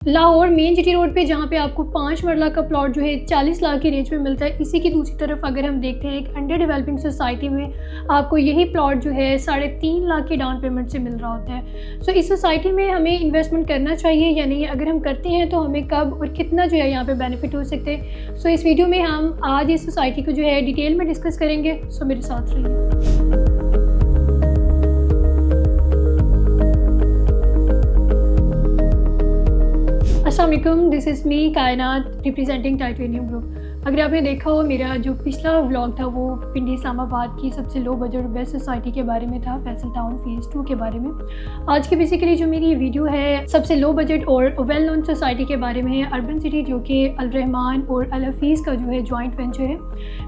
Lahore main GT road पे जहाँ पे आपको 5 मरला का प्लॉट जो है 40 लाख की रेंज में मिलता है। इसी की दूसरी तरफ अगर हम देखते हैं एक अंडर डेवलपिंग सोसाइटी में आपको यही प्लॉट जो है 3.5 लाख की डाउन पेमेंट से मिल रहा होता है। सो इस सोसाइटी में हमें इन्वेस्टमेंट करना चाहिए या नहीं, अगर हम करते हैं तो हमें कब और कितना जो है यहाँ पे बेनिफिट हो सकते हैं। सो इस वीडियो में हम आज इस सोसाइटी को जो है डिटेल में डिस्कस करेंगे। सो मेरे साथ रहिए। अस्सलाम वालेकुम, दिस इज़ मी कायनात रिप्रेजेंटिंग टाइटेनियम ग्रुप। अगर आपने देखा हो मेरा जो पिछला व्लॉग था वो पिंडी इस्लामाबाद की सबसे लो बजट बेस्ट सोसाइटी के बारे में था, फैसल टाउन फेज़ 2 के बारे में। आज की बेसिकली जो मेरी वीडियो है सबसे लो बजट और वेल नोन सोसाइटी के बारे में है, अर्बन सिटी, जो कि अल रहमान और अल हफीज़ का जो है जॉइंट वेंचर है।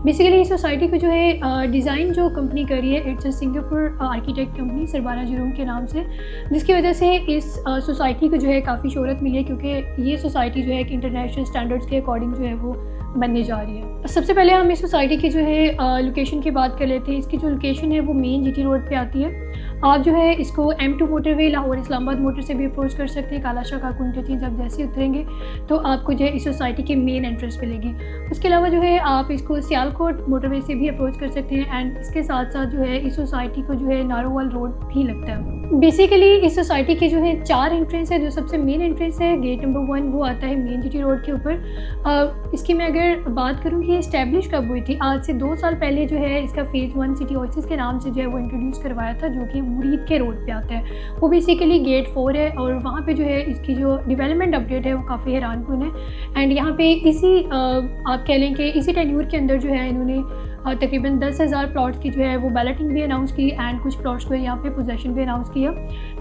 बेसिकली इस सोसाइटी को जो है डिज़ाइन जो कंपनी कर रही है, it's a Singapore architect company Surbana Jurong के नाम से, जिसकी वजह से इस सोसाइटी को जो है काफ़ी शोहरत मिली है, क्योंकि ये सोसाइटी जो है एक इंटरनेशनल स्टैंडर्ड्स के अकॉर्डिंग जो है वो बनने जा रही है। सबसे पहले हम इस सोसाइटी की जो है लोकेशन की बात कर लेते हैं। इसकी जो लोकेशन है वो मेन जीटी रोड पे आती है। आप जो है इसको M2 motorway Lahore Islamabad motor से भी अप्रोच कर सकते हैं। काला शाह काकू इंटरचेंज आप जैसे उतरेंगे तो आपको जो है इस सोसाइटी के मेन एंट्रेंस पे लेगी। उसके अलावा जो है आप इसको सियालकोट मोटरवे से भी अप्रोच कर सकते हैं एंड इसके साथ साथ जो है इस सोसाइटी को जो है नारोवाल रोड भी लगता है। बेसिकली इस सोसाइटी के जो है 4 एंट्रेंस है। जो सबसे मेन एंट्रेंस है गेट नंबर 1 वो आता है मेन जीटी रोड के ऊपर। इसकी मैं अगर बात करूँ कि इस्टेब्लिश कब हुई थी, आज से 2 साल पहले जो है इसका फेज़ 1 सिटी ओएसिस के नाम से जो है वो इंट्रोड्यूस करवाया था, जो कि मुरीद के रोड पे आता है। वो बेसिकली गेट 4 है और वहाँ पे जो है इसकी जो डेवलपमेंट अपडेट है वो काफ़ी हैरानकुन है। एंड यहाँ पे इसी आप कह लें कि इसी टेन्यूर के अंदर जो है इन्होंने तकरीबन 10,000 प्लॉट्स की जो है वो बैलेटिंग भी अनाउंस की एंड कुछ प्लॉट्स को यहाँ पे पोजेसन भी अनाउंस किया।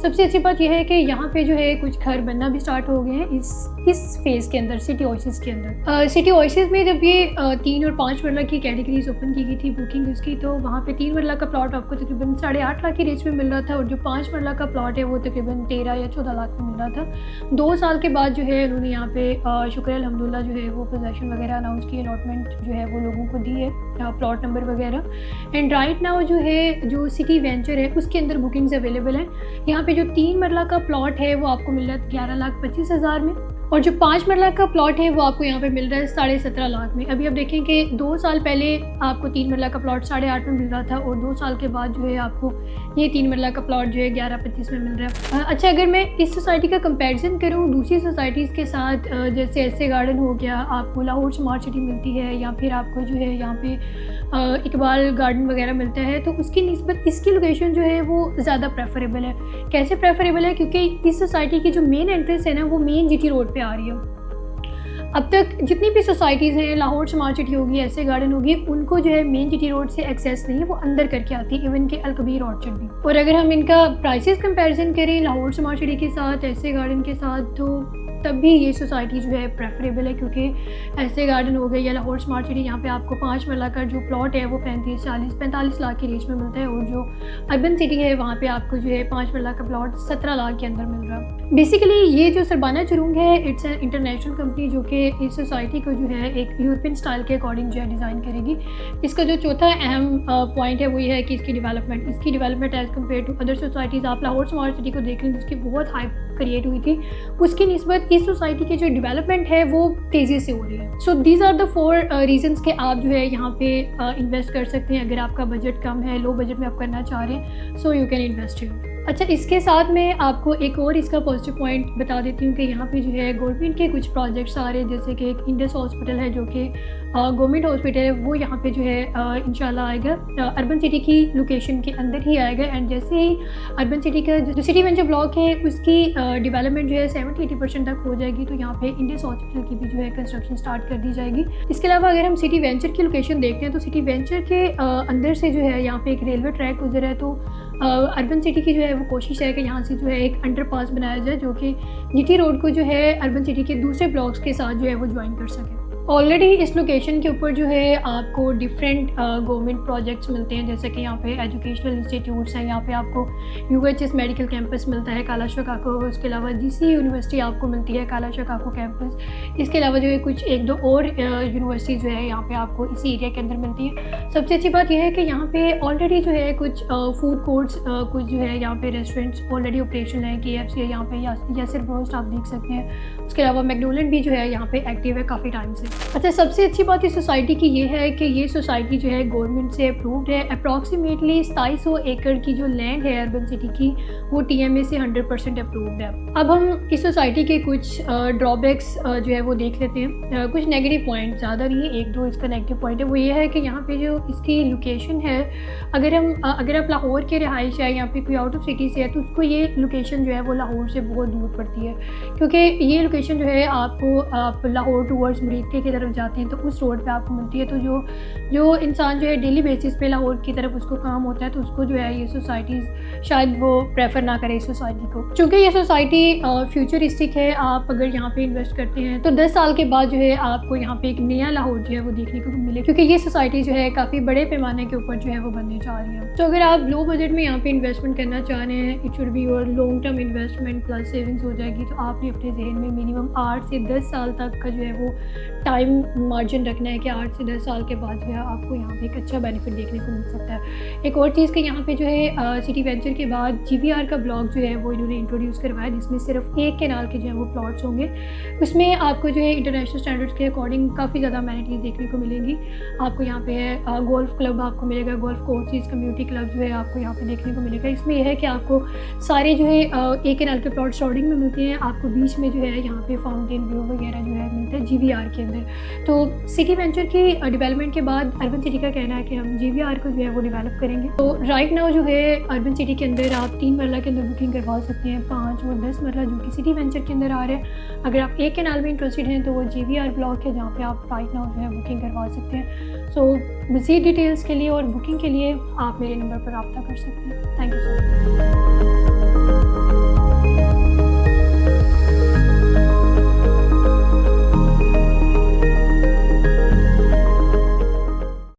सबसे अच्छी बात यह है कि यहाँ पे जो है कुछ घर बनना भी स्टार्ट हो गए हैं इस फेज़ के अंदर, सिटी ओएसिस के अंदर। सिटी ओएसिस में जब ये 3 और 5 मरला की कैटेगरीज ओपन की गई थी बुकिंग उसकी, तो वहाँ पे 3 मरला का प्लॉट आपको तकरीबन 8.5 लाख की रेंज में मिल रहा था और जो 5 मरला का प्लॉट है वो तकरीबन 13 या 14 लाख में मिल रहा था। 2 साल के बाद जो है उन्होंने यहाँ पे शुक्र अल्हम्दुलिल्लाह जो है वो पोजेसन वगैरह अनाउंस की, अलॉटमेंट जो है वो लोगों को दी है, प्लॉट नंबर वगैरह। एंड राइट नाउ जो है जो सिटी वेंचर है उसके अंदर बुकिंग्स अवेलेबल हैं। यहाँ पे जो 3 मरला का प्लॉट है वो आपको मिल रहा है 11,25,000 में और जो 5 मरला का प्लॉट है वो आपको यहाँ पे मिल रहा है 17.5 लाख में। अभी आप देखें कि 2 साल पहले आपको 3 मरला का प्लॉट 8.5 में मिल रहा था और 2 साल के बाद जो है आपको ये 3 मरला का प्लॉट जो है 11,25 में मिल रहा है। अच्छा, अगर मैं इस सोसाइटी का कंपैरिजन करूँ दूसरी सोसाइटीज़ के साथ, जैसे ऐसे गार्डन हो गया, आपको लाहौर स्मार्ट सिटी मिलती है, या फिर आपको जो है यहाँ पे इकबाल गार्डन वगैरह मिलता है, तो उसकी निस्बत इसकी लोकेशन जो है वो ज़्यादा प्रेफरेबल है। कैसे प्रेफरेबल है? क्योंकि इस सोसाइटी की जो मेन एंट्रेंस है ना वो मेन जीटी रोड पे आ रही है। अब तक जितनी भी सोसाइटीज़ हैं, लाहौर स्मार्ट सिटी होगी, ऐसे गार्डन होगी, उनको जो है मेन जीटी रोड से एक्सेस नहीं है, वो अंदर करके आती है, इवन के अलकबीर ऑर्चर्ड भी। और अगर हम इनका प्राइसेस कंपैरिजन करें लाहौर स्मार्ट सिटी के साथ, ऐसे गार्डन के साथ, तो तब भी ये सोसाइटी जो है प्रेफरेबल है, क्योंकि ऐसे गार्डन हो गए या लाहौर स्मार्ट सिटी, यहाँ पे आपको 5 मरला का जो प्लॉट है वो 45 लाख की रेंज में मिलता है और जो अर्बन सिटी है वहाँ पे आपको जो है 5 मरला का प्लॉट 17 लाख के अंदर मिल रहा है। बेसिकली ये जो सरबाना जरूंग है, इट्स एन इंटरनेशनल कंपनी जो कि इस सोसाइटी को जो है एक यूरोपियन स्टाइल के अकॉर्डिंग जो है डिज़ाइन करेगी। इसका जो चौथा अहम पॉइंट है वो ये है कि इसकी development as compared to other societies, आप लाहौर स्मार्ट सिटी को देख लें जिसकी बहुत हाइप क्रिएट हुई थी, उसकी निस्बत इस सोसाइटी की जो डेवलपमेंट है वो तेज़ी से हो रही है। So these are the 4 reasons के आप जो है यहाँ पे इन्वेस्ट कर सकते हैं अगर आपका बजट कम है, लो बजट में आप करना चाह रहे हैं, so you can invest here. अच्छा, इसके साथ मैं आपको एक और इसका पॉजिटिव पॉइंट बता देती हूँ कि यहाँ पे जो है गवर्नमेंट के कुछ प्रोजेक्ट्स आ रहे हैं, जैसे कि एक इंडस हॉस्पिटल है जो कि गवर्नमेंट हॉस्पिटल है, वो यहाँ पे जो है इंशाल्लाह आएगा, अर्बन सिटी की लोकेशन के अंदर ही आएगा। एंड जैसे ही अर्बन सिटी का जो सिटी वेंचर ब्लॉक है उसकी डेवलपमेंट जो है 70-80% तक हो जाएगी, तो यहाँ पे इंडस हॉस्पिटल की भी जो है कंस्ट्रक्शन स्टार्ट कर दी जाएगी। इसके अलावा अगर हम सिटी वेंचर की लोकेशन देखते हैं तो सिटी वेंचर के अंदर से जो है यहाँ पे एक रेलवे ट्रैक गुजरा है, तो अर्बन सिटी की जो है वो कोशिश है कि यहाँ से जो है एक अंडरपास बनाया जाए जो कि जीटी रोड को जो है अर्बन सिटी के दूसरे ब्लॉक्स के साथ जो है वो ज्वाइन कर सके। ऑलरेडी इस लोकेशन के ऊपर जो है आपको डिफरेंट गवर्नमेंट प्रोजेक्ट्स मिलते हैं, जैसे कि यहाँ पे एजुकेशनल इंस्टीट्यूट्स हैं, यहाँ पे आपको यूएचएस मेडिकल कैंपस मिलता है काला शिकागो, उसके अलावा जीसी यूनिवर्सिटी आपको मिलती है काला शिकागो कैंपस। इसके अलावा जो है कुछ एक दो और यूनिवर्सिटीज़ जो है यहाँ पे आपको इसी एरिया के अंदर मिलती है। सबसे अच्छी बात यह है कि यहाँ पे ऑलरेडी जो है कुछ फूड कोर्ट्स, कुछ जो है यहाँ पे रेस्टोरेंट्स ऑलरेडी ऑपरेशन है, KFC है यहाँ पे, यासिर रोस्ट आप देख सकते हैं। उसके अलावा मैकडोनल्ड भी जो है यहाँ पे एक्टिव है काफ़ी टाइम से। अच्छा, सबसे अच्छी बात इस सोसाइटी की ये है कि ये सोसाइटी जो है गवर्नमेंट से अप्रूव्ड है। अप्रॉक्सीमेटली 2700 एकड़ की जो लैंड है अर्बन सिटी की, वो TMA से 100% अप्रूव्ड है। अब हम इस सोसाइटी के कुछ ड्रॉबैक्स जो है वो देख लेते हैं। कुछ नेगेटिव पॉइंट, ज़्यादा नहीं है, एक दो इसका नेगेटिव पॉइंट है। वो ये है कि यहाँ पे जो इसकी लोकेशन है, अगर आप लाहौर के रहायश है या फिर कोई आउट ऑफ सिटी से है, तो उसको ये लोकेशन जो है वो लाहौर से बहुत दूर पड़ती है, क्योंकि ये लोकेशन जो है आप लाहौर टूवर्ड्स मुरीद की तरफ जाते हैं तो उस रोड पे आपको मिलती है। तो जो इंसान जो है डेली बेसिस पे लाहौर की तरफ उसको काम होता है, तो उसको जो है ये सोसाइटीज़ शायद वो प्रेफर ना करे इस सोसाइटी को। चूँकि ये सोसाइटी फ्यूचरिस्टिक है, आप अगर यहाँ पे इन्वेस्ट करते हैं तो 10 साल के बाद जो है आपको यहाँ पे एक नया लाहौर जो है वो देखने को मिले, क्योंकि ये सोसाइटी जो है काफ़ी बड़े पैमाने के ऊपर जो है वो बनने जा रही है। तो अगर आप लो बजट में यहाँ पे इन्वेस्टमेंट करना चाह रहे हैं, it should be your long term investment plus savings हो जाएगी, तो आपने अपने जहन में मिनिमम 8 से 10 साल तक का जो है वो टाइम मार्जिन रखना है कि 8 से 10 साल के बाद जो है आपको यहाँ पे एक अच्छा बेनिफिट देखने को मिल सकता है। एक और चीज़ कि यहाँ पे जो है सिटी वेंचर के बाद GVR का ब्लॉक जो है वो इन्होंने इंट्रोड्यूस करवाया, जिसमें सिर्फ एक कैनाल के जो है वो प्लॉट्स होंगे। उसमें आपको जो है इंटरनेशनल स्टैंडर्ड्स के अकॉर्डिंग काफ़ी ज़्यादा अमेनिटीज़ देखने को मिलेंगी। आपको यहाँ पे है गोल्फ क्लब आपको मिलेगा, गोल्फ कोर्सेज, कम्युनिटी क्लब जो है आपको यहाँ पे देखने को मिलेगा। इसमें यह है कि आपको सारे जो है एक कैनाल के प्लॉट स्टार्टिंग में मिलते हैं, आपको बीच में जो है यहाँ पे फाउंटेन व्यू वगैरह जो है मिलता है GVR के अंदर। तो सिटी वेंचर की डेवलपमेंट के बाद अर्बन सिटी का कहना है कि हम GVR को जो है वो डेवलप करेंगे। तो राइट नाउ जो है अर्बन सिटी के अंदर आप 3 मरला के अंदर बुकिंग करवा सकते हैं, 5 और 10 मरला जो कि सिटी वेंचर के अंदर आ रहे हैं। अगर आप एक कैनाल में इंटरेस्टेड हैं तो वो GVR ब्लॉक है, जहाँ पे आप राइट नाउ जो है बुकिंग करवा सकते हैं। सो मज़ीद डिटेल्स के लिए और बुकिंग के लिए आप मेरे नंबर पर रब्ता कर सकते हैं। Thank you so much.